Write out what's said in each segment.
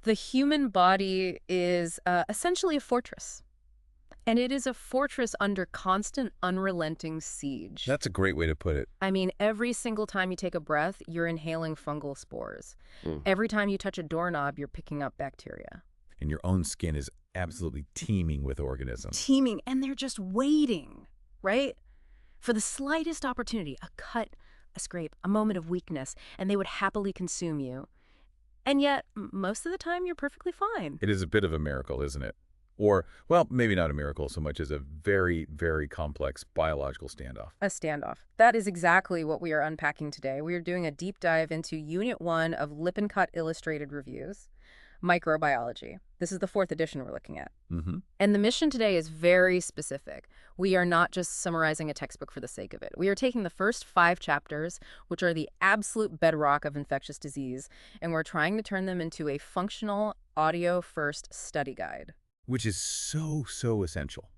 The human body is essentially a fortress. And it is a fortress under constant, unrelenting siege. That's a great way to put it. I mean, every single time you take a breath, you're inhaling fungal spores. Mm. Every time you touch a doorknob, you're picking up bacteria. And your own skin is absolutely teeming with organisms. Teeming, and they're just waiting, right? For the slightest opportunity, a cut, a scrape, a moment of weakness, and they would happily consume you. And yet, most of the time, you're perfectly fine. It is a bit of a miracle, isn't it? Or, well, maybe not a miracle so much as a very, very complex biological standoff. A standoff. That is exactly what we are unpacking today. We are doing a deep dive into Unit 1 of Lippincott Illustrated Reviews, Microbiology. This is the 4th edition we're looking at. Mm-hmm. And the mission today is very specific. We are not just summarizing a textbook for the sake of it. We are taking the first 5 chapters, which are the absolute bedrock of infectious disease, and we're trying to turn them into a functional, audio-first study guide. Which is so, so essential.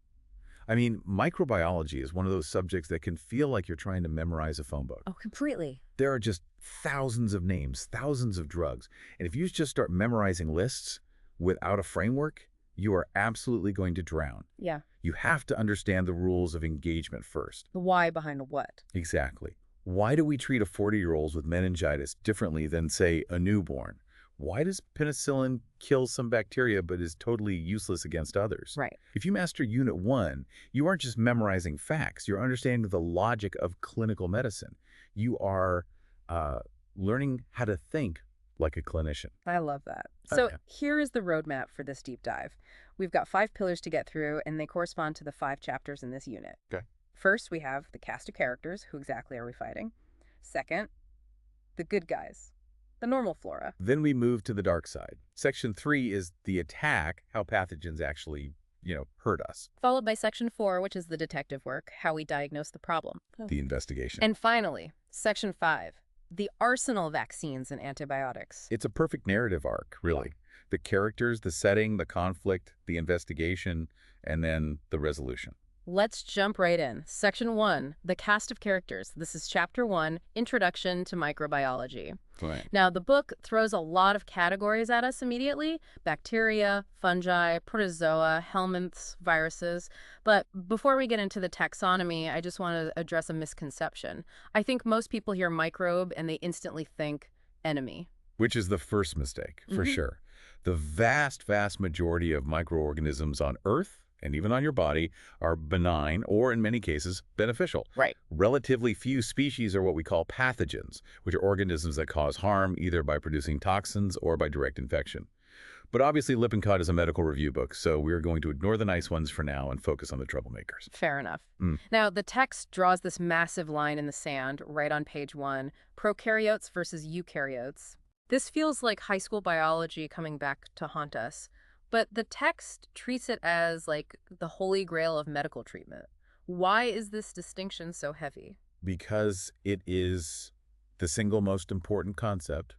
I mean, microbiology is one of those subjects that can feel like you're trying to memorize a phone book. Oh, completely. There are just thousands of names, thousands of drugs. And if you just start memorizing lists without a framework, you are absolutely going to drown. Yeah. You have to understand the rules of engagement first. The why behind the what. Exactly. Why do we treat a 40-year-old with meningitis differently than, say, a newborn? Why does penicillin kill some bacteria but is totally useless against others? Right. If you master Unit 1, you aren't just memorizing facts. You're understanding the logic of clinical medicine. You are learning how to think like a clinician. I love that. So Okay. here is the roadmap for this deep dive. We've got 5 pillars to get through, and they correspond to the 5 chapters in this unit. Okay. First, we have the cast of characters. Who exactly are we fighting? Second, the good guys. The normal flora. Then we move to the dark side. Section 3 is the attack, how pathogens actually, hurt us. Followed by Section 4, which is the detective work, how we diagnose the problem. The investigation. And finally, Section 5, the arsenal vaccines and antibiotics. It's a perfect narrative arc, really. The characters, the setting, the conflict, the investigation, and then the resolution. Let's jump right in. Section 1, the cast of characters. This is Chapter 1, Introduction to Microbiology. Right. Now, the book throws a lot of categories at us immediately: bacteria, fungi, protozoa, helminths, viruses. But before we get into the taxonomy, I just want to address a misconception. I think most people hear microbe and they instantly think enemy. Which is the first mistake, for sure. The vast, vast majority of microorganisms on Earth, and even on your body, are benign or, in many cases, beneficial. Right. Relatively few species are what we call pathogens, which are organisms that cause harm either by producing toxins or by direct infection. But obviously, Lippincott is a medical review book, so we're going to ignore the nice ones for now and focus on the troublemakers. Fair enough. Mm. Now, the text draws this massive line in the sand right on page 1, prokaryotes versus eukaryotes. This feels like high school biology coming back to haunt us. But the text treats it as like the holy grail of medical treatment. Why is this distinction so heavy? Because it is the single most important concept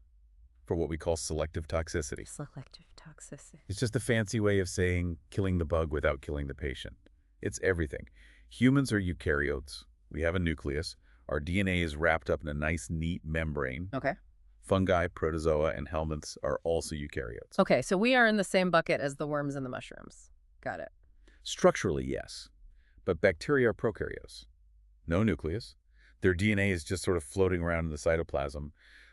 for what we call selective toxicity. Selective toxicity. It's just a fancy way of saying killing the bug without killing the patient. It's everything. Humans are eukaryotes. We have a nucleus. Our DNA is wrapped up in a nice, neat membrane. Okay. Fungi, protozoa, and helminths are also eukaryotes. Okay, so we are in the same bucket as the worms and the mushrooms. Got it. Structurally, yes. But bacteria are prokaryotes. No nucleus. Their DNA is just sort of floating around in the cytoplasm.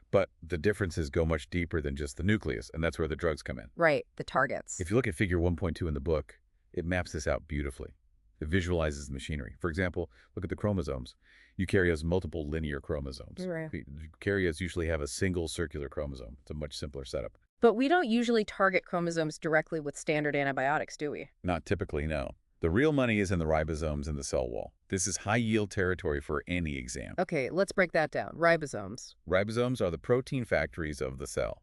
But the differences go much deeper than just the nucleus, and that's where the drugs come in. Right, the targets. If you look at figure 1.2 in the book, it maps this out beautifully. It visualizes the machinery. For example, look at the chromosomes. Eukaryotes have multiple linear chromosomes. Right. Eukaryotes usually have a single circular chromosome. It's a much simpler setup. But we don't usually target chromosomes directly with standard antibiotics, do we? Not typically, no. The real money is in the ribosomes in the cell wall. This is high-yield territory for any exam. Okay, let's break that down. Ribosomes. Ribosomes are the protein factories of the cell.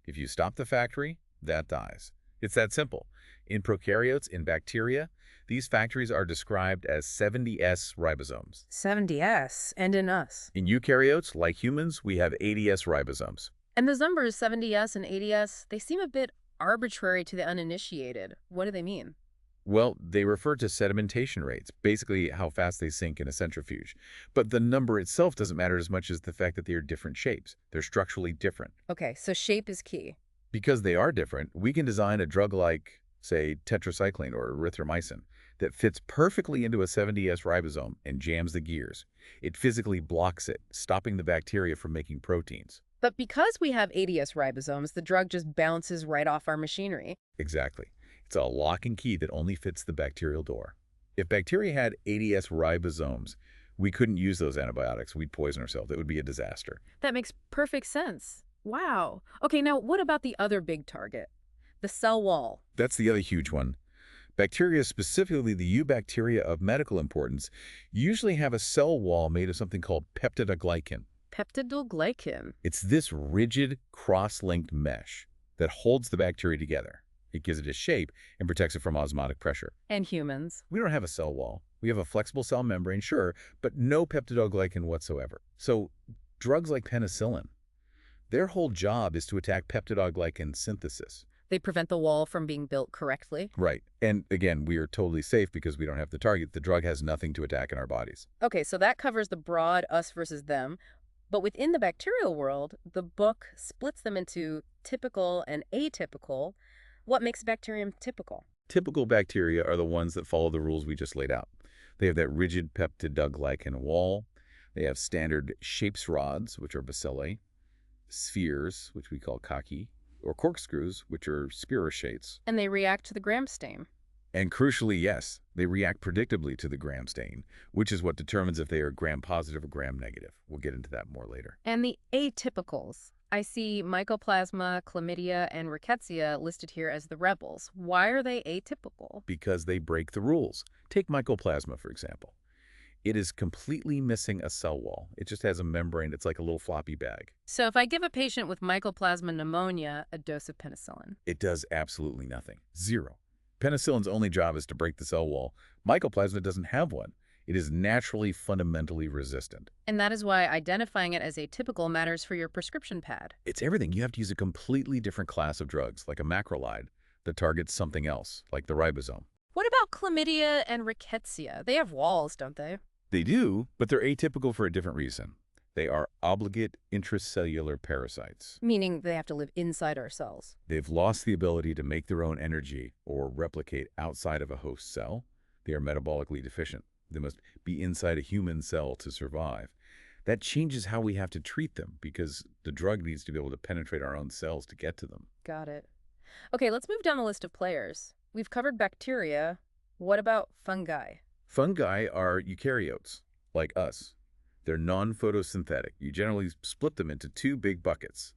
If you stop the factory, that dies. It's that simple. In prokaryotes, in bacteria, these factories are described as 70S ribosomes. 70S, and in us. In eukaryotes, like humans, we have 80S ribosomes. And those numbers, 70S and 80S, they seem a bit arbitrary to the uninitiated. What do they mean? Well, they refer to sedimentation rates, basically how fast they sink in a centrifuge. But the number itself doesn't matter as much as the fact that they are different shapes. They're structurally different. Okay, so shape is key. Because they are different, we can design a drug like, say, tetracycline or erythromycin that fits perfectly into a 70S ribosome and jams the gears. It physically blocks it, stopping the bacteria from making proteins. But because we have 80S ribosomes, the drug just bounces right off our machinery. Exactly. It's a lock and key that only fits the bacterial door. If bacteria had 80S ribosomes, we couldn't use those antibiotics. We'd poison ourselves. It would be a disaster. That makes perfect sense. Wow. Okay, now what about the other big target? The cell wall. That's the other huge one. Bacteria, specifically the eubacteria of medical importance, usually have a cell wall made of something called peptidoglycan. Peptidoglycan. It's this rigid, cross-linked mesh that holds the bacteria together. It gives it a shape and protects it from osmotic pressure. And humans. We don't have a cell wall. We have a flexible cell membrane, sure, but no peptidoglycan whatsoever. So drugs like penicillin, their whole job is to attack peptidoglycan synthesis. They prevent the wall from being built correctly. Right. And again, we are totally safe because we don't have the target. The drug has nothing to attack in our bodies. Okay, so that covers the broad us versus them. But within the bacterial world, the book splits them into typical and atypical. What makes a bacterium typical? Typical bacteria are the ones that follow the rules we just laid out. They have that rigid peptidoglycan wall. They have standard shapes rods, which are bacilli, spheres, which we call cocci, or corkscrews, which are spirochates. And they react to the gram stain. And crucially, yes, they react predictably to the gram stain, which is what determines if they are gram-positive or gram-negative. We'll get into that more later. And the atypicals. I see mycoplasma, chlamydia, and rickettsia listed here as the rebels. Why are they atypical? Because they break the rules. Take mycoplasma, for example. It is completely missing a cell wall. It just has a membrane. It's like a little floppy bag. So if I give a patient with mycoplasma pneumonia a dose of penicillin, It does absolutely nothing. Zero. Penicillin's only job is to break the cell wall. Mycoplasma doesn't have one. It is naturally fundamentally resistant. and that is why identifying it as atypical matters for your prescription pad. It's everything. You have to use a completely different class of drugs, like a macrolide, that targets something else, like the ribosome. What about chlamydia and rickettsia? They have walls, don't they? They do, but they're atypical for a different reason. They are obligate intracellular parasites. Meaning they have to live inside our cells. They've lost the ability to make their own energy or replicate outside of a host cell. They are metabolically deficient. They must be inside a human cell to survive. That changes how we have to treat them because the drug needs to be able to penetrate our own cells to get to them. Got it. Okay, let's move down the list of players. We've covered bacteria. What about fungi? Fungi are eukaryotes, like us. They're non-photosynthetic. You generally split them into two big buckets.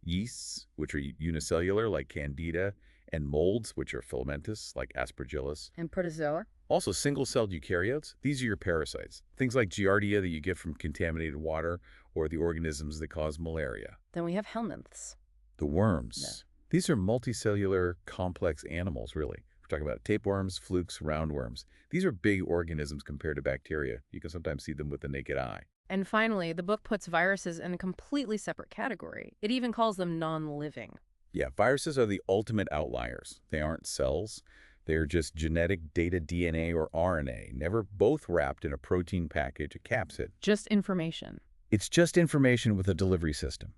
Yeasts, which are unicellular, like Candida, and molds, which are filamentous, like Aspergillus. And protozoa? Also, single-celled eukaryotes, these are your parasites. Things like Giardia that you get from contaminated water or the organisms that cause malaria. Then we have helminths. The worms. These are multicellular, complex animals, really. We're talking about tapeworms, flukes, roundworms. These are big organisms compared to bacteria. You can sometimes see them with the naked eye. And finally, the book puts viruses in a completely separate category. It even calls them non-living. Yeah, viruses are the ultimate outliers. They aren't cells. They're just genetic data, DNA, or RNA, never both wrapped in a protein package, a capsid. Just information. It's just information with a delivery system.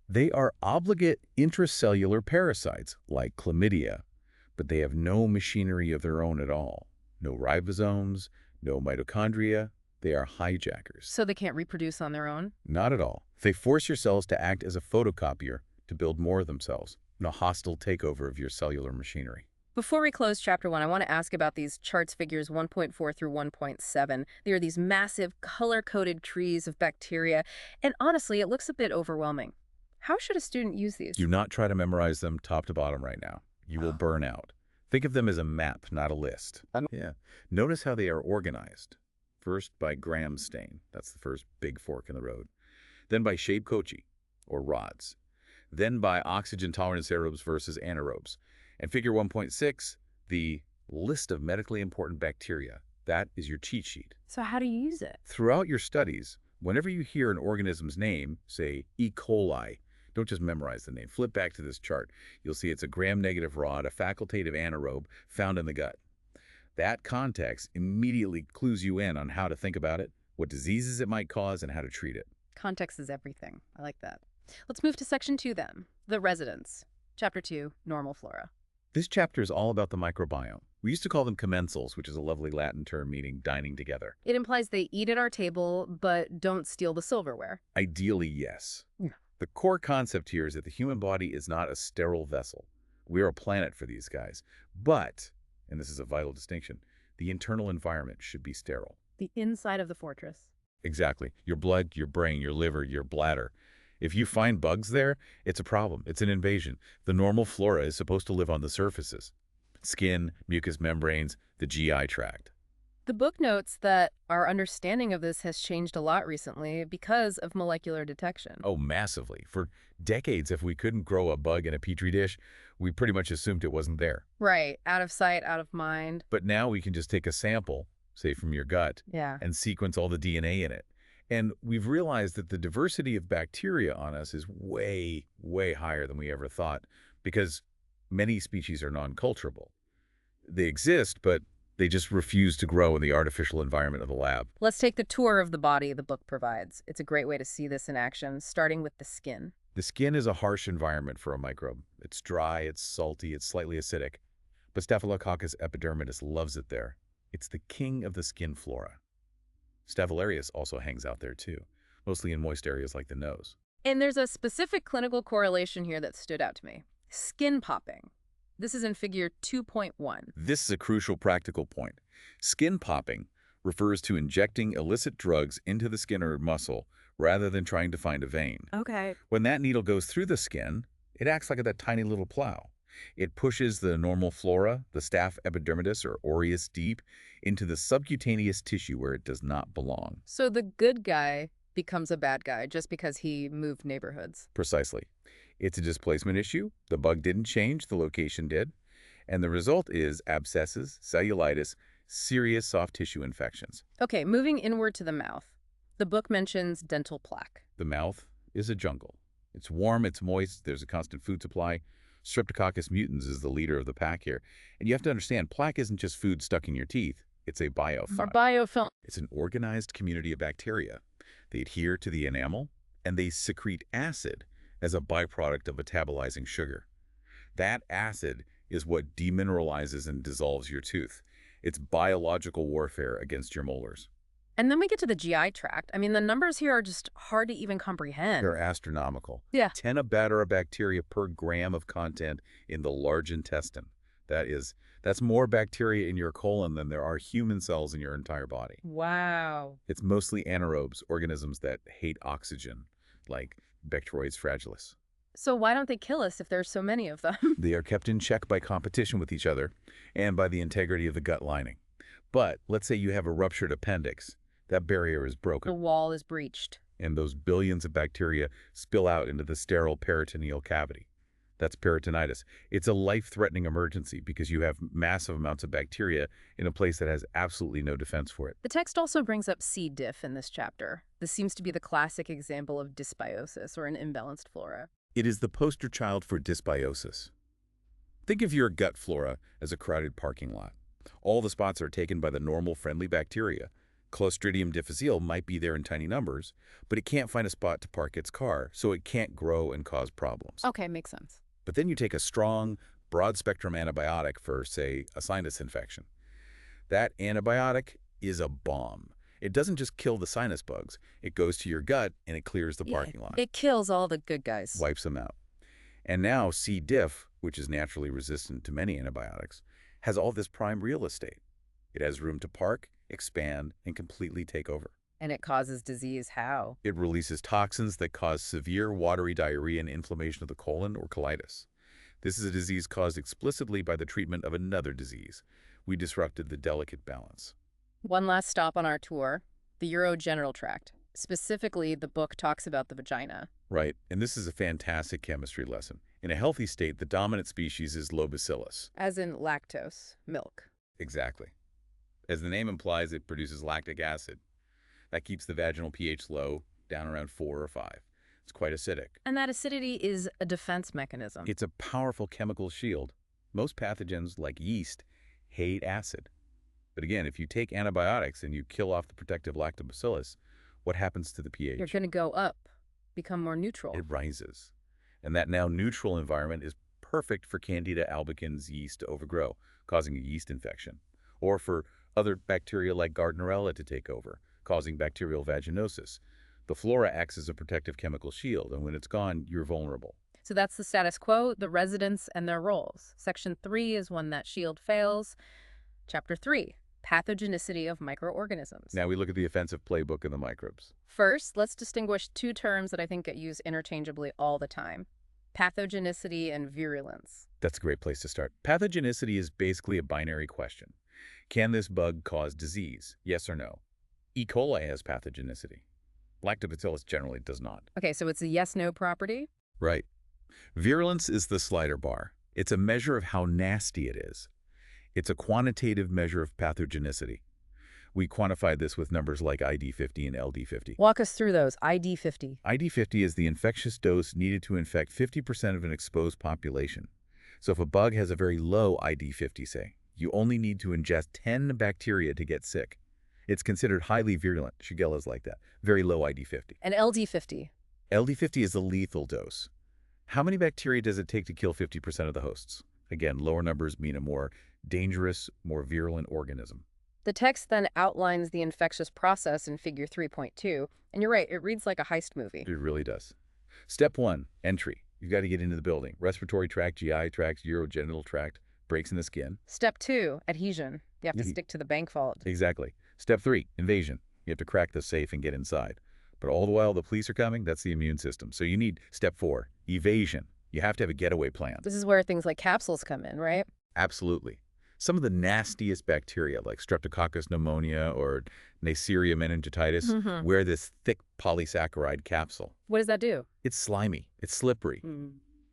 They are obligate intracellular parasites, like chlamydia, but they have no machinery of their own at all. No ribosomes, no mitochondria. They are hijackers. So they can't reproduce on their own? Not at all. They force your cells to act as a photocopier to build more of themselves, in a hostile takeover of your cellular machinery. Before we close Chapter 1, I want to ask about these charts figures 1.4 through 1.7. They are these massive, color-coded trees of bacteria, and honestly, it looks a bit overwhelming. How should a student use these? Do not try to memorize them top to bottom right now. You will burn out. Think of them as a map, not a list. Yeah. Notice how they are organized. First by gram stain. That's the first big fork in the road. Then by shape cocci, or rods. Then by oxygen tolerance aerobes versus anaerobes. And figure 1.6, the list of medically important bacteria. That is your cheat sheet. So how do you use it? Throughout your studies, whenever you hear an organism's name, say E. coli, don't just memorize the name. Flip back to this chart. You'll see it's a gram-negative rod, a facultative anaerobe found in the gut. That context immediately clues you in on how to think about it, what diseases it might cause, and how to treat it. Context is everything. I like that. Let's move to Section 2 then, the residents. Chapter 2, Normal Flora. This chapter is all about the microbiome. We used to call them commensals, which is a lovely Latin term meaning dining together. It implies they eat at our table, but don't steal the silverware. Ideally, yes. Yeah. The core concept here is that the human body is not a sterile vessel. We are a planet for these guys. But, and this is a vital distinction, the internal environment should be sterile. The inside of the fortress. Exactly. Your blood, your brain, your liver, your bladder. If you find bugs there, it's a problem. It's an invasion. The normal flora is supposed to live on the surfaces. Skin, mucous membranes, the GI tract. The book notes that our understanding of this has changed a lot recently because of molecular detection. Oh, massively. For decades, if we couldn't grow a bug in a petri dish, we pretty much assumed it wasn't there. Right. Out of sight, out of mind. But now we can just take a sample, say from your gut, Yeah. and sequence all the DNA in it. And we've realized that the diversity of bacteria on us is way, way higher than we ever thought because many species are non-culturable. They exist, but they just refuse to grow in the artificial environment of the lab. Let's take the tour of the body the book provides. It's a great way to see this in action, starting with the skin. The skin is a harsh environment for a microbe. It's dry, it's salty, it's slightly acidic. But Staphylococcus epidermidis loves it there. It's the king of the skin flora. Staphylococcus also hangs out there too, mostly in moist areas like the nose. And there's a specific clinical correlation here that stood out to me. Skin popping. This is in figure 2.1. This is a crucial practical point. Skin popping refers to injecting illicit drugs into the skin or muscle rather than trying to find a vein. Okay. When that needle goes through the skin, it acts like that tiny little plow. It pushes the normal flora, the staph epidermidis or aureus deep, into the subcutaneous tissue where it does not belong. So the good guy becomes a bad guy just because he moved neighborhoods. Precisely. It's a displacement issue. The bug didn't change, the location did. And the result is abscesses, cellulitis, serious soft tissue infections. Okay, moving inward to the mouth. The book mentions dental plaque. The mouth is a jungle. It's warm, it's moist, there's a constant food supply. Streptococcus mutans is the leader of the pack here. And you have to understand, plaque isn't just food stuck in your teeth. It's a biofilm. Biofilm. It's an organized community of bacteria. They adhere to the enamel, and they secrete acid as a byproduct of metabolizing sugar. That acid is what demineralizes and dissolves your tooth. It's biological warfare against your molars. And then we get to the GI tract. I mean, the numbers here are just hard to even comprehend. They're astronomical. Yeah. 10 bacteria per gram of content in the large intestine. That's more bacteria in your colon than there are human cells in your entire body. Wow. It's mostly anaerobes, organisms that hate oxygen, like Bacteroides fragilis. So why don't they kill us if there's so many of them? They are kept in check by competition with each other and by the integrity of the gut lining. But let's say you have a ruptured appendix. That barrier is The broken, wall is breached. and those billions of bacteria spill out into the sterile peritoneal cavity. That's peritonitis. It's a life-threatening emergency because you have massive amounts of bacteria in a place that has absolutely no defense for it. The text also brings up C. diff in this chapter. This seems to be the classic example of dysbiosis, or an imbalanced flora. It is the poster child for dysbiosis. Think of your gut flora as a crowded parking lot. All the spots are taken by the normal friendly bacteria. Clostridium difficile might be there in tiny numbers, but it can't find a spot to park its car, so it can't grow and cause problems. Okay, makes sense. But then you take a strong, broad-spectrum antibiotic for, say, a sinus infection. That antibiotic is a bomb. It doesn't just kill the sinus bugs. It goes to your gut and it clears the parking lot. It kills all the good guys. Wipes them out. And now C. diff, which is naturally resistant to many antibiotics, has all this prime real estate. It has room to park, expand, and completely take over. And it causes disease. How? It releases toxins that cause severe watery diarrhea and inflammation of the colon or colitis. This is a disease caused explicitly by the treatment of another disease. We disrupted the delicate balance. One last stop on our tour, the urogenital tract. Specifically, the book talks about the vagina. Right, and this is a fantastic chemistry lesson. In a healthy state, the dominant species is Lobacillus. As in lactose, milk. Exactly. As the name implies, it produces lactic acid. That keeps the vaginal pH low, down around 4 or 5. It's quite acidic. And that acidity is a defense mechanism. It's a powerful chemical shield. Most pathogens, like yeast, hate acid. But again, if you take antibiotics and you kill off the protective lactobacillus, what happens to the pH? You're going to go up, become more neutral. It rises. And that now neutral environment is perfect for Candida albicans yeast to overgrow, causing a yeast infection, or for other bacteria like Gardnerella to take over, causing bacterial vaginosis. The flora acts as a protective chemical shield, and when it's gone, you're vulnerable. So that's the status quo, the residents and their roles. Section 3 is when that shield fails. Chapter 3, pathogenicity of microorganisms. Now we look at the offensive playbook in the microbes. First, let's distinguish two terms that I think get used interchangeably all the time: pathogenicity and virulence. That's a great place to start. Pathogenicity is basically a binary question. Can this bug cause disease? Yes or no. E. coli has pathogenicity. Lactobacillus generally does not. Okay, so it's a yes-no property? Right. Virulence is the slider bar. It's a measure of how nasty it is. It's a quantitative measure of pathogenicity. We quantify this with numbers like ID50 and LD50. Walk us through those. ID50. ID50 is the infectious dose needed to infect 50% of an exposed population. So if a bug has a very low ID50, say, you only need to ingest 10 bacteria to get sick. It's considered highly virulent. Shigella's like that. Very low ID50. And LD50. LD50 is the lethal dose. How many bacteria does it take to kill 50% of the hosts? Again, lower numbers mean a more dangerous, more virulent organism. The text then outlines the infectious process in Figure 3.2, and you're right, it reads like a heist movie. It really does. Step 1, entry. You've got to get into the building. Respiratory tract, GI tract, urogenital tract, breaks in the skin. Step 2, adhesion. You have to stick to the bank vault. Exactly. Step 3, invasion. You have to crack the safe and get inside. But all the while the police are coming, that's the immune system. So you need step 4, evasion. You have to have a getaway plan. This is where things like capsules come in, right? Absolutely. Some of the nastiest bacteria, like Streptococcus pneumonia or Neisseria meningitis, wear this thick polysaccharide capsule. What does that do? It's slimy. It's slippery.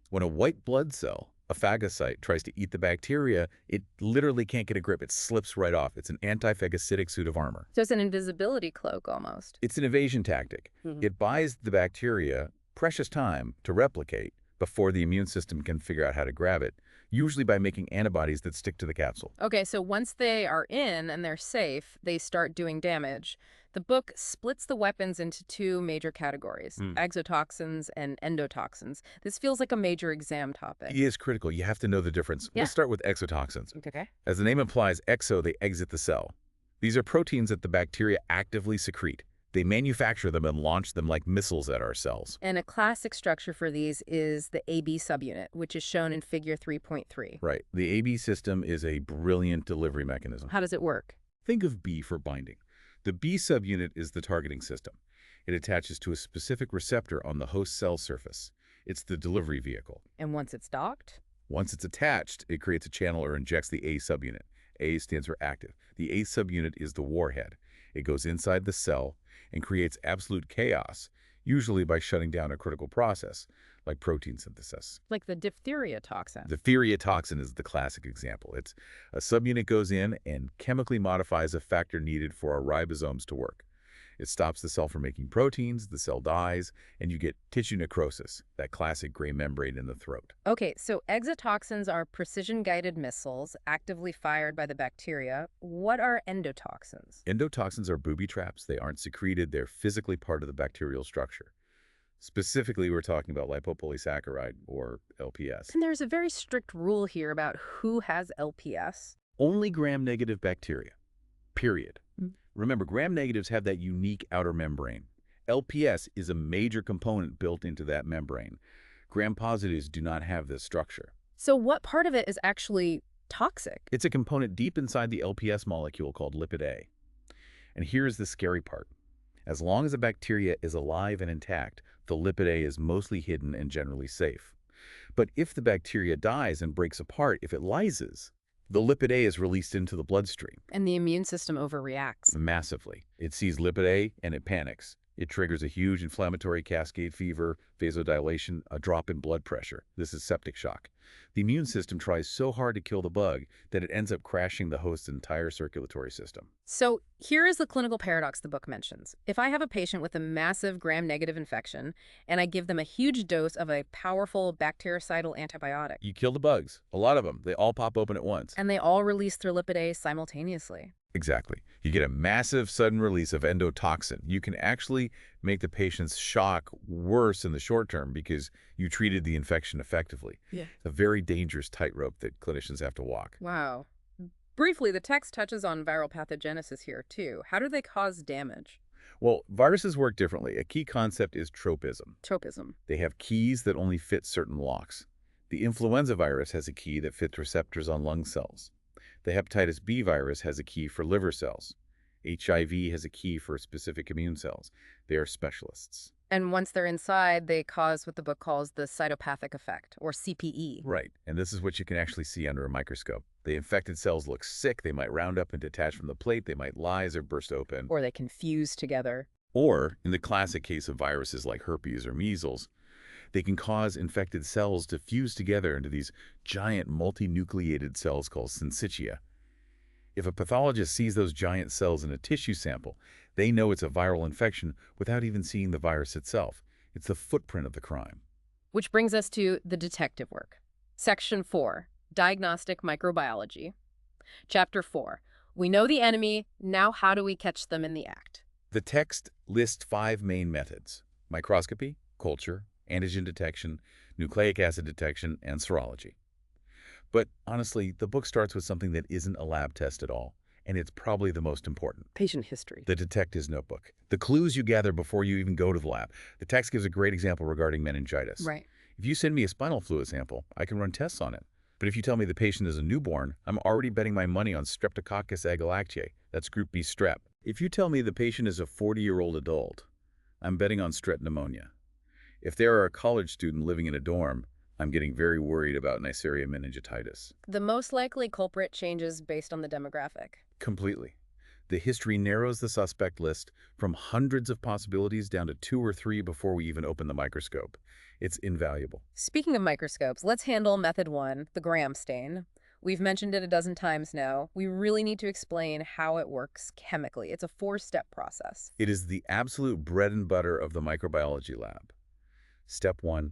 When a white blood cell, a phagocyte, tries to eat the bacteria, it literally can't get a grip. It slips right off. It's an anti-phagocytic suit of armor. So it's an invisibility cloak almost. It's an evasion tactic. It buys the bacteria precious time to replicate before the immune system can figure out how to grab it, usually by making antibodies that stick to the capsule. Okay, so once they are in and they're safe, they start doing damage. The book splits the weapons into two major categories, exotoxins and endotoxins. This feels like a major exam topic. It is critical. You have to know the difference. Yeah. Let's start with exotoxins. Okay. As the name implies, exo, they exit the cell. These are proteins that the bacteria actively secrete. They manufacture them and launch them like missiles at our cells. And a classic structure for these is the AB subunit, which is shown in Figure 3.3. Right. The AB system is a brilliant delivery mechanism. How does it work? Think of B for binding. The B subunit is the targeting system. It attaches to a specific receptor on the host cell surface. It's the delivery vehicle. And once it's docked? Once it's attached, it creates a channel or injects the A subunit. A stands for active. The A subunit is the warhead. It goes inside the cell and creates absolute chaos, usually by shutting down a critical process, like protein synthesis. Like the diphtheria toxin. The diphtheria toxin is the classic example. It's a subunit goes in and chemically modifies a factor needed for our ribosomes to work. It stops the cell from making proteins, the cell dies, and you get tissue necrosis, that classic gray membrane in the throat. Okay, so exotoxins are precision-guided missiles actively fired by the bacteria. What are endotoxins? Endotoxins are booby traps. They aren't secreted. They're physically part of the bacterial structure. Specifically, we're talking about lipopolysaccharide, or LPS. And there's a very strict rule here about who has LPS. Only gram-negative bacteria, period. Remember, gram-negatives have that unique outer membrane. LPS is a major component built into that membrane. Gram-positives do not have this structure. So what part of it is actually toxic? It's a component deep inside the LPS molecule called lipid A. And here's the scary part. As long as a bacteria is alive and intact, the lipid A is mostly hidden and generally safe. But if the bacteria dies and breaks apart, if it lyses, the lipid A is released into the bloodstream. And the immune system overreacts. Massively. It sees lipid A and it panics. It triggers a huge inflammatory cascade fever, vasodilation, a drop in blood pressure. This is septic shock. The immune system tries so hard to kill the bug that it ends up crashing the host's entire circulatory system. So here is the clinical paradox the book mentions. If I have a patient with a massive gram-negative infection and I give them a huge dose of a powerful bactericidal antibiotic, You kill the bugs. A lot of them. They all pop open at once. and they all release their lipid A simultaneously. Exactly. You get a massive sudden release of endotoxin. You can actually make the patient's shock worse in the short term because you treated the infection effectively. Yeah. It's a very dangerous tightrope that clinicians have to walk. Wow. Briefly, the text touches on viral pathogenesis here, too. How do they cause damage? Well, viruses work differently. A key concept is tropism. Tropism. They have keys that only fit certain locks. The influenza virus has a key that fits receptors on lung cells. The hepatitis B virus has a key for liver cells. HIV has a key for specific immune cells. They are specialists. And once they're inside, they cause what the book calls the cytopathic effect, or CPE. Right, and this is what you can actually see under a microscope. The infected cells look sick. They might round up and detach from the plate. They might lyse or burst open. Or they can fuse together. Or, in the classic case of viruses like herpes or measles, they can cause infected cells to fuse together into these giant multinucleated cells called syncytia. If a pathologist sees those giant cells in a tissue sample, they know it's a viral infection without even seeing the virus itself. It's the footprint of the crime. Which brings us to the detective work. Section 4, Diagnostic Microbiology. Chapter 4, we know the enemy, now how do we catch them in the act? The text lists 5 main methods: microscopy, culture, antigen detection, nucleic acid detection, and serology. But honestly, the book starts with something that isn't a lab test at all, and it's probably the most important. Patient history. The detective's notebook. The clues you gather before you even go to the lab. The text gives a great example regarding meningitis. Right. If you send me a spinal fluid sample, I can run tests on it. But if you tell me the patient is a newborn, I'm already betting my money on Streptococcus agalactiae. That's group B strep. If you tell me the patient is a 40-year-old adult, I'm betting on strep pneumonia. If they are a college student living in a dorm, I'm getting very worried about Neisseria meningitis. The most likely culprit changes based on the demographic. Completely. The history narrows the suspect list from hundreds of possibilities down to 2 or 3 before we even open the microscope. It's invaluable. Speaking of microscopes, let's handle method 1, the gram stain. We've mentioned it a dozen times now. We really need to explain how it works chemically. It's a 4-step process. It is the absolute bread and butter of the microbiology lab. Step 1,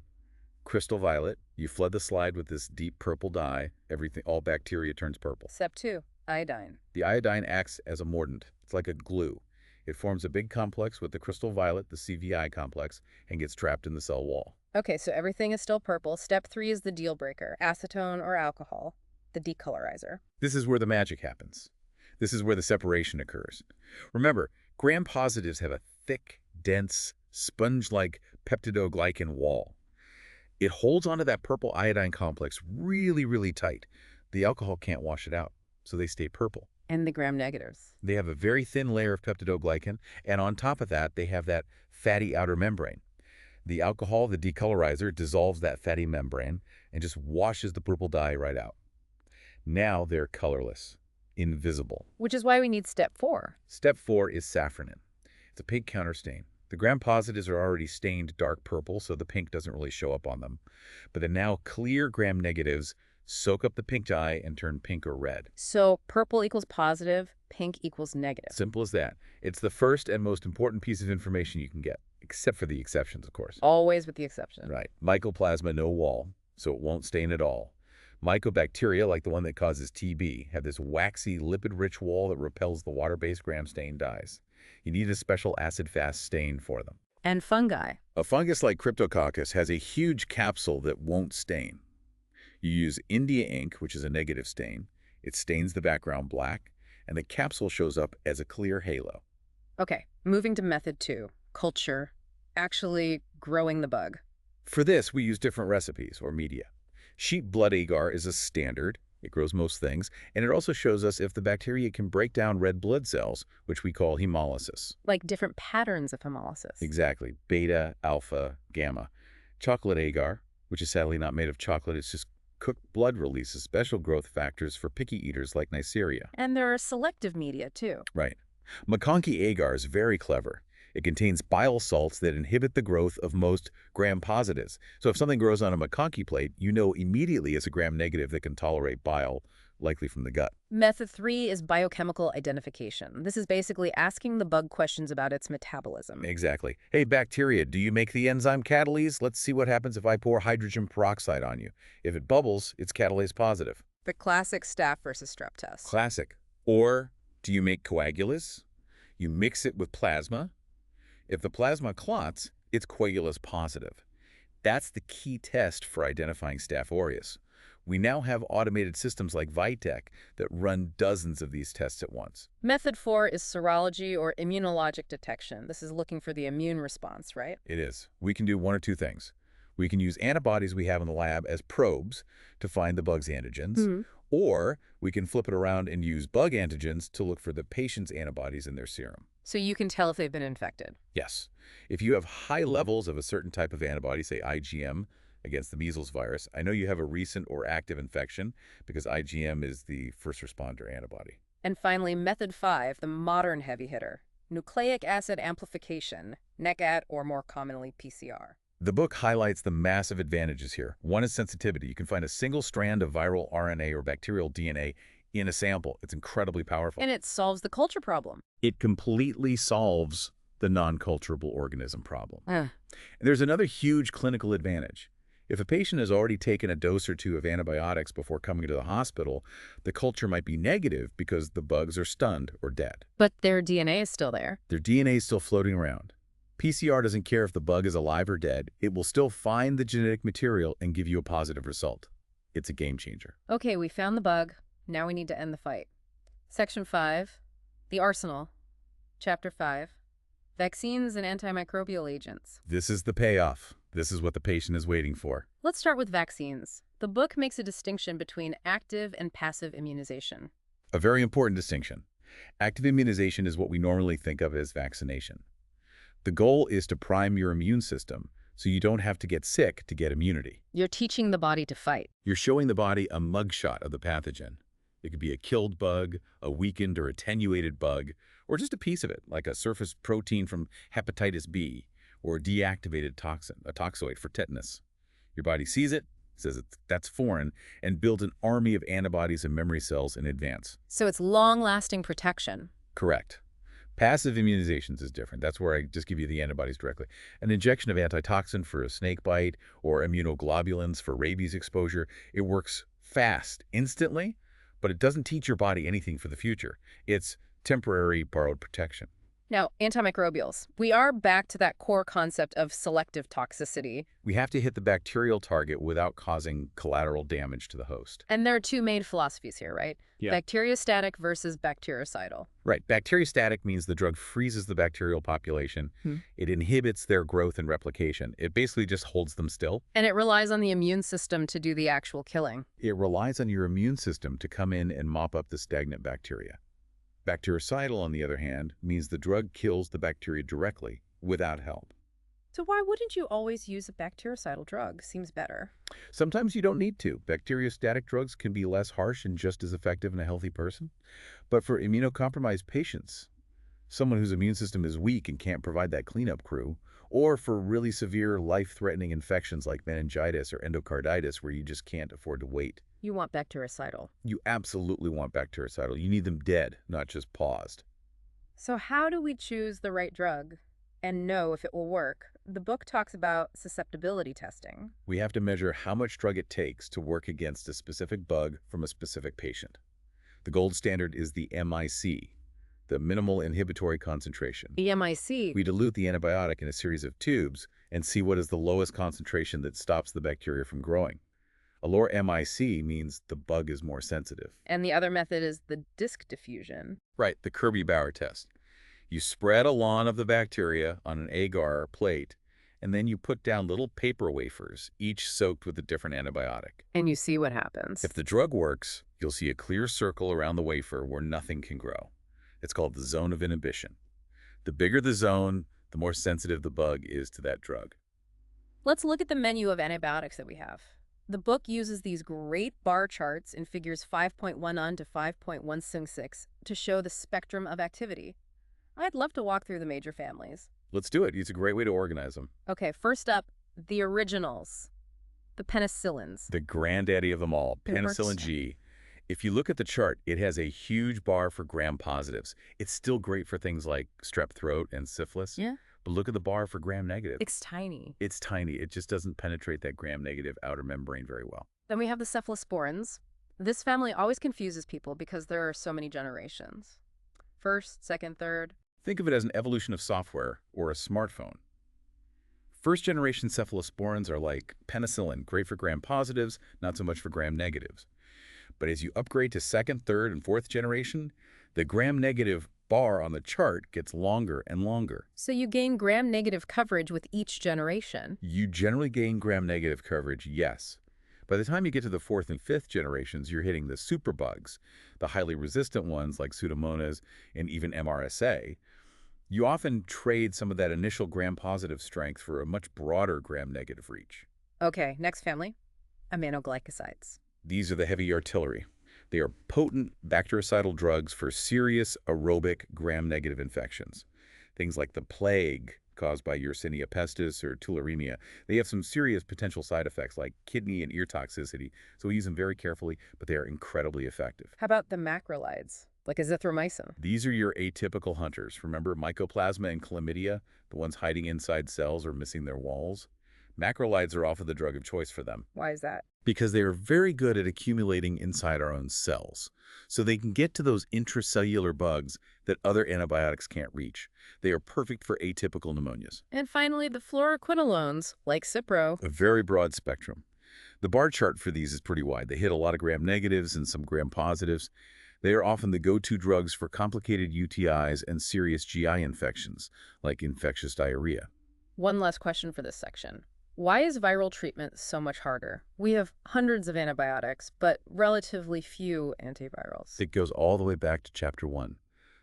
crystal violet. You flood the slide with this deep purple dye. All bacteria turns purple. Step 2, iodine. The iodine acts as a mordant. It's like a glue. It forms a big complex with the crystal violet, the CVI complex, and gets trapped in the cell wall. Okay, so everything is still purple. Step 3 is the deal breaker, acetone or alcohol, the decolorizer. This is where the magic happens. This is where the separation occurs. Remember, gram-positives have a thick, dense, sponge-like peptidoglycan wall. It holds onto that purple iodine complex really, really tight. The alcohol can't wash it out, so they stay purple. And the gram negatives. They have a very thin layer of peptidoglycan, and on top of that, they have that fatty outer membrane. The alcohol, the decolorizer, dissolves that fatty membrane and just washes the purple dye right out. Now they're colorless, invisible. Which is why we need step 4. Step 4 is safranin. It's a pink counterstain. The gram-positives are already stained dark purple, so the pink doesn't really show up on them. But the now clear gram-negatives soak up the pink dye and turn pink or red. So purple equals positive, pink equals negative. Simple as that. It's the first and most important piece of information you can get, except for the exceptions, of course. Always with the exception. Right. Mycoplasma, no wall, so it won't stain at all. Mycobacteria, like the one that causes TB, have this waxy, lipid-rich wall that repels the water-based gram stain dyes. You need a special acid-fast stain for them. And fungi. A fungus like Cryptococcus has a huge capsule that won't stain. You use India ink, which is a negative stain. It stains the background black, and the capsule shows up as a clear halo. Okay, moving to method 2, culture, actually growing the bug. For this, we use different recipes or media. Sheep blood agar is a standard. It grows most things, and it also shows us if the bacteria can break down red blood cells, which we call hemolysis. Like different patterns of hemolysis. Exactly. Beta, alpha, gamma. Chocolate agar, which is sadly not made of chocolate, it's just cooked blood, releases special growth factors for picky eaters like Neisseria. And there are selective media, too. Right. McConkey agar is very clever. It contains bile salts that inhibit the growth of most gram-positives. So if something grows on a McConkey plate, you know immediately it's a gram-negative that can tolerate bile, likely from the gut. Method 3 is biochemical identification. This is basically asking the bug questions about its metabolism. Exactly. Hey, bacteria, do you make the enzyme catalase? Let's see what happens if I pour hydrogen peroxide on you. If it bubbles, it's catalase positive. The classic staph versus strep test. Classic. Or Do you make coagulus? You mix it with plasma. If the plasma clots, it's coagulus positive. That's the key test for identifying Staph aureus. We now have automated systems like Vitek that run dozens of these tests at once. Method 4 is serology or immunologic detection. This is looking for the immune response, right? It is. We can do one or two things. We can use antibodies we have in the lab as probes to find the bug's antigens, or we can flip it around and use bug antigens to look for the patient's antibodies in their serum. So you can tell if they've been infected. Yes. If you have high levels of a certain type of antibody, say IgM, against the measles virus, I know you have a recent or active infection because IgM is the first responder antibody. And finally, method 5, the modern heavy hitter, nucleic acid amplification, NECAT, or more commonly PCR. The book highlights the massive advantages here. One is sensitivity. You can find a single strand of viral RNA or bacterial DNA in a sample. It's incredibly powerful. And it solves the culture problem. It completely solves the non-culturable organism problem. Uh. There's another huge clinical advantage. If a patient has already taken a dose or two of antibiotics before coming to the hospital, the culture might be negative because the bugs are stunned or dead. But their DNA is still there. Their DNA is still floating around. PCR doesn't care if the bug is alive or dead. It will still find the genetic material and give you a positive result. It's a game changer. Okay, we found the bug. Now we need to end the fight. Section 5, the arsenal. Chapter 5, vaccines and antimicrobial agents. This is the payoff. This is what the patient is waiting for. Let's start with vaccines. The book makes a distinction between active and passive immunization. A very important distinction. Active immunization is what we normally think of as vaccination. The goal is to prime your immune system so you don't have to get sick to get immunity. You're teaching the body to fight. You're showing the body a mugshot of the pathogen. It could be a killed bug, a weakened or attenuated bug, or just a piece of it, like a surface protein from hepatitis B, or a deactivated toxin, a toxoid for tetanus. Your body sees it, says that's foreign, and builds an army of antibodies and memory cells in advance. So it's long-lasting protection. Correct. Passive immunizations is different. That's where I just give you the antibodies directly. An injection of antitoxin for a snake bite or immunoglobulins for rabies exposure, it works fast, instantly, but it doesn't teach your body anything for the future. It's temporary borrowed protection. Now, antimicrobials. We are back to that core concept of selective toxicity. We have to hit the bacterial target without causing collateral damage to the host. And there are two main philosophies here, right? Yeah. Bacteriostatic versus bactericidal. Right. Bacteriostatic means the drug freezes the bacterial population. It inhibits their growth and replication. It basically just holds them still. And it relies on the immune system to do the actual killing. It relies on your immune system to come in and mop up the stagnant bacteria. Bactericidal, on the other hand, means the drug kills the bacteria directly, without help. So why wouldn't you always use a bactericidal drug? Seems better. Sometimes you don't need to. Bacteriostatic drugs can be less harsh and just as effective in a healthy person. But for immunocompromised patients, someone whose immune system is weak and can't provide that cleanup crew, or for really severe life-threatening infections like meningitis or endocarditis where you just can't afford to wait, You want bactericidal. you absolutely want bactericidal. You need them dead, not just paused. So how do we choose the right drug and know if it will work? The book talks about susceptibility testing. We have to measure how much drug it takes to work against a specific bug from a specific patient. The gold standard is the MIC, the minimal inhibitory concentration. The MIC. We dilute the antibiotic in a series of tubes and see what is the lowest concentration that stops the bacteria from growing. A lower MIC means the bug is more sensitive. And the other method is the disc diffusion. Right, the Kirby-Bauer test. You spread a lawn of the bacteria on an agar plate, and then you put down little paper wafers, each soaked with a different antibiotic. And you see what happens. If the drug works, you'll see a clear circle around the wafer where nothing can grow. It's called the zone of inhibition. The bigger the zone, the more sensitive the bug is to that drug. Let's look at the menu of antibiotics that we have. The book uses these great bar charts in figures 5.11 to 5.166 to show the spectrum of activity. I'd love to walk through the major families. Let's do it. It's a great way to organize them. Okay, first up, the originals, the penicillins. The granddaddy of them all, It works. penicillin G. If you look at the chart, it has a huge bar for gram-positives. It's still great for things like strep throat and syphilis. Yeah. But look at the bar for gram-negative. It's tiny. It's tiny. It just doesn't penetrate that gram-negative outer membrane very well. Then we have the cephalosporins. This family always confuses people because there are so many generations. First, second, third. Think of it as an evolution of software or a smartphone. First-generation cephalosporins are like penicillin, great for gram-positives, not so much for gram-negatives. But as you upgrade to second, third, and fourth generation, the gram-negative bar on the chart gets longer and longer. So you gain gram-negative coverage with each generation. You generally gain gram-negative coverage, yes. By the time you get to the fourth and fifth generations, you're hitting the superbugs, the highly resistant ones like Pseudomonas and even MRSA. You often trade some of that initial gram-positive strength for a much broader gram-negative reach. Okay, next family, aminoglycosides. These are the heavy artillery. They are potent bactericidal drugs for serious aerobic gram-negative infections. Things like the plague caused by Yersinia pestis or tularemia. They have some serious potential side effects like kidney and ear toxicity, so we use them very carefully, but they are incredibly effective. How about the macrolides, like azithromycin? These are your atypical hunters. Remember mycoplasma and chlamydia, the ones hiding inside cells or missing their walls? Macrolides are often the drug of choice for them. Why is that? Because they are very good at accumulating inside our own cells. So they can get to those intracellular bugs that other antibiotics can't reach. They are perfect for atypical pneumonias. And finally, the fluoroquinolones, like Cipro. A very broad spectrum. The bar chart for these is pretty wide. They hit a lot of gram-negatives and some gram-positives. They are often the go-to drugs for complicated UTIs and serious GI infections, like infectious diarrhea. One last question for this section. Why is viral treatment so much harder? We have hundreds of antibiotics, but relatively few antivirals. It goes all the way back to Chapter 1,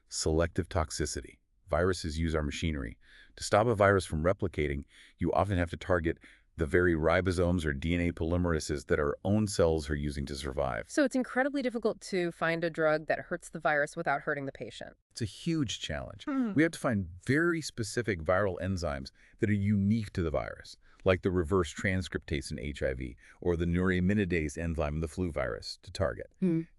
selective toxicity. Viruses use our machinery. To stop a virus from replicating, you often have to target the very ribosomes or DNA polymerases that our own cells are using to survive. So it's incredibly difficult to find a drug that hurts the virus without hurting the patient. It's a huge challenge. We have to find very specific viral enzymes that are unique to the virus, like the reverse transcriptase in HIV or the neuraminidase enzyme in the flu virus to target.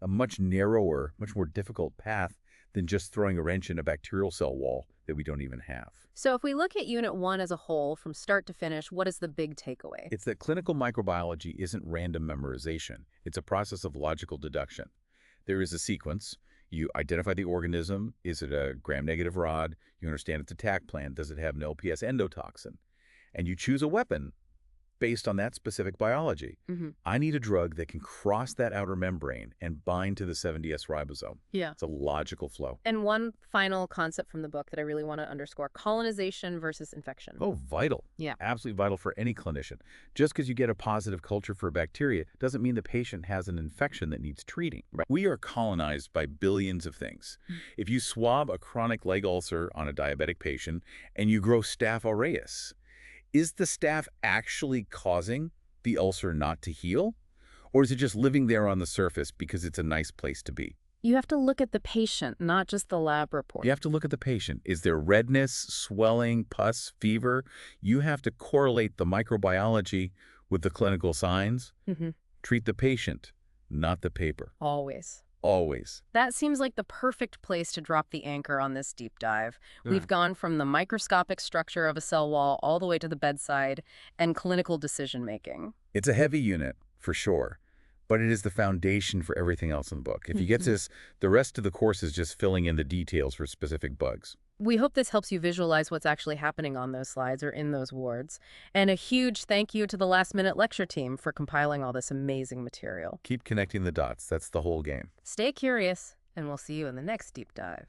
A much narrower, much more difficult path than just throwing a wrench in a bacterial cell wall that we don't even have. So if we look at Unit 1 as a whole, from start to finish, what is the big takeaway? It's that clinical microbiology isn't random memorization. It's a process of logical deduction. There is a sequence. You identify the organism. Is it a gram-negative rod? You understand its attack plan. Does it have an LPS endotoxin? And you choose a weapon based on that specific biology. I need a drug that can cross that outer membrane and bind to the 70S ribosome. Yeah. It's a logical flow. And one final concept from the book that I really want to underscore, colonization versus infection. Oh, vital. Yeah. Absolutely vital for any clinician. Just because you get a positive culture for a bacteria doesn't mean the patient has an infection that needs treating. Right? We are colonized by billions of things. If you swab a chronic leg ulcer on a diabetic patient and you grow Staph aureus, is the staph actually causing the ulcer not to heal? Or is it just living there on the surface because it's a nice place to be? You have to look at the patient, not just the lab report. You have to look at the patient. Is there redness, swelling, pus, fever? You have to correlate the microbiology with the clinical signs. Treat the patient, not the paper. Always. Always. That seems like the perfect place to drop the anchor on this deep dive. We've gone from the microscopic structure of a cell wall all the way to the bedside and clinical decision-making. It's a heavy unit, for sure, but it is the foundation for everything else in the book. If you get this, the rest of the course is just filling in the details for specific bugs. We hope this helps you visualize what's actually happening on those slides or in those wards. And a huge thank you to the Last Minute Lecture team for compiling all this amazing material. Keep connecting the dots. That's the whole game. Stay curious, and we'll see you in the next deep dive.